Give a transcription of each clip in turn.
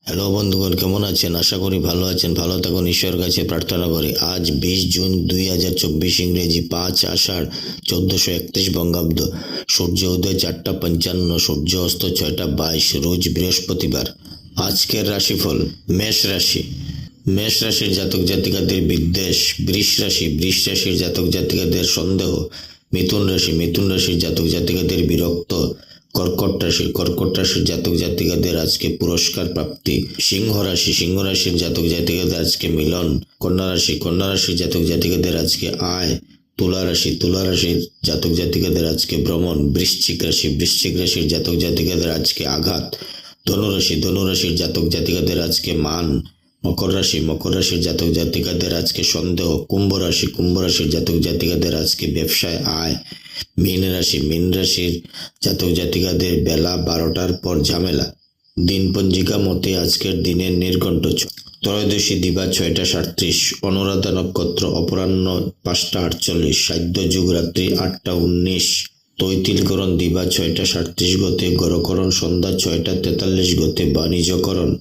Hello বন্ধুগণ, কেমন আছেন? আশা করি ভালো আছেন। ভালো থাকুন, ঈশ্বরের কাছে প্রার্থনা করি। আজ 20 জুন 2024 ইংরেজি, 5 আষাঢ় 1431 বঙ্গাব্দ। সূর্য উদয় 4টা 55, সূর্য অস্ত 6টা 22, রোজ বৃহস্পতিবার। আজকের রাশিফল: মেষ রাশি, মেষ রাশির জাতক জাতিকাদের বিদ্বেষ। বৃষ রাশি, বৃষ রাশির জাতক জাতিকাদের সন্দেহ। মিথুন রাশি, মিথুন রাশির জাতক জাতিকাদের বিরক্ত। কর্কট রাশি, কর্কট রাশির জাতক জাতিকাদের আজকে পুরস্কার প্রাপ্তি। সিংহ রাশি, সিংহ রাশির জাতক জাতিকাদের আজকে মিলন। কন্যা রাশি, কন্যা রাশির জাতক জাতিকাদের আজকে আয়। তুলা রাশি, তুলা রাশির জাতক জাতিকাদের আজকে ভ্রমণ। বৃশ্চিক রাশি, বৃশ্চিক রাশির জাতক জাতিকাদের আজকে আঘাত। ধনুরাশি, ধনুরাশির জাতক জাতিকাদের আজকে মান। মকর রাশি, মকর রাশির জাতক জাতিকাদের আজকে সন্দেহ। কুম্ভ রাশি, কুম্ভ রাশির জাতক জাতিকাদের আজকে ব্যবসায় আয়। মীন রাশি, মীন রাশির জাতক জাতিকাদের বেলা 12টার পর ঝামেলা। দিন পঞ্জিকা মতে আজকের দিনের নির্ঘণ্ট ত্রয়োদশী দিবা 6টা 37, অনুরাধা নক্ষত্র অপরাহ্ন 5টা 48, সাধ্য যুগ রাত্রি 8টা 19, তৈতিলকরণ দিবা 6টা 37 গতে, গরকরণ সন্ধ্যা 6টা 43 গতে, বাণিজ্যকরণ।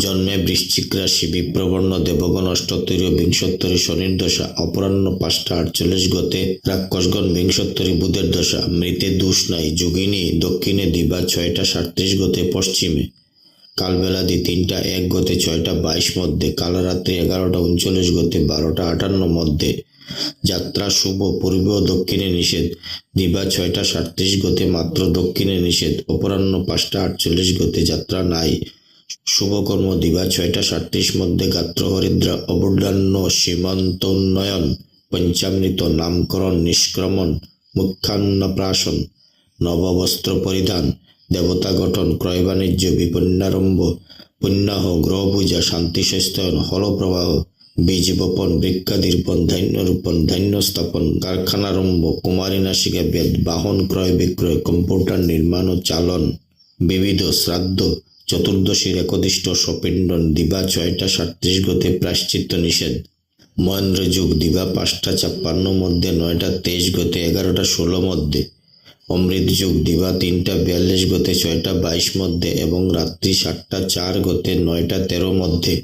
জন্মে বৃশ্চিক রাশি, বিপ্রবর্ণ দেবগণ অষ্টোত্তরী ও বিংশোত্তরী শনির দশা, অপরাহ্ন 5টা 48 গতে রাক্ষসগণ বিংশোত্তরী বুধের দশা। মৃতে দোষ নাই। যোগিনী দক্ষিণে দিবা 6টা 37 গতে পশ্চিমে, কালবেলাদি 3টা 1 গতে 6টা 22 মধ্যে, কালরাত্রি 11টা 39 গতে 12টা 58 মধ্যে। যাত্রা শুভ। পূর্বে ও দক্ষিণে নিষেধ। দিবা 6টা 37 গতে মাত্র দক্ষিণে নিষেধ। অপরাহ্ন 5টা 48 গতে যাত্রা নাই। শুভকর্ম দিবা 6টা 37 মধ্যে গাত্র হরিদ্রা, অবর্ধান্য সীমান্তোন্নয়ন, পঞ্চামৃত, নামকরণ, নিষ্ক্রমণ, মুখ্যান্নপ্রাশন, নববস্ত্র পরিধান, দেবতা গঠন, ক্রয় বাণিজ্য, বিপন্নারম্ভ, পুণ্যাহ, গ্রহ পূজা, শান্তি স্বাস্থ্যায়ন, হলপ্রবাহ, বীজ বপন, বৃক্ষাধিরোপণ, ধান্য রোপণ, ধান্য স্থাপন, কারখানারম্ভ, কুমারী নাসিকা বেদ, বাহন ক্রয় বিক্রয়, কম্পিউটার নির্মাণ ও চালন, বিবিধ শ্রাদ্ধ, চতুর্দশীর একদিষ্ট সপিণ্ডন দিবা 6টা 37 গতে প্রায়শ্চিত্ত নিষেধ। মহেন্দ্র যুগ দিবা 5টা 56 মধ্যে 9টা 23 গতে 11টা 16 মধ্যে। অমৃত যুগ দিবা 3টা 42 গতে 6টা 22 মধ্যে এবং রাত্রি 7টা 4 গতে 9টা 13 মধ্যে।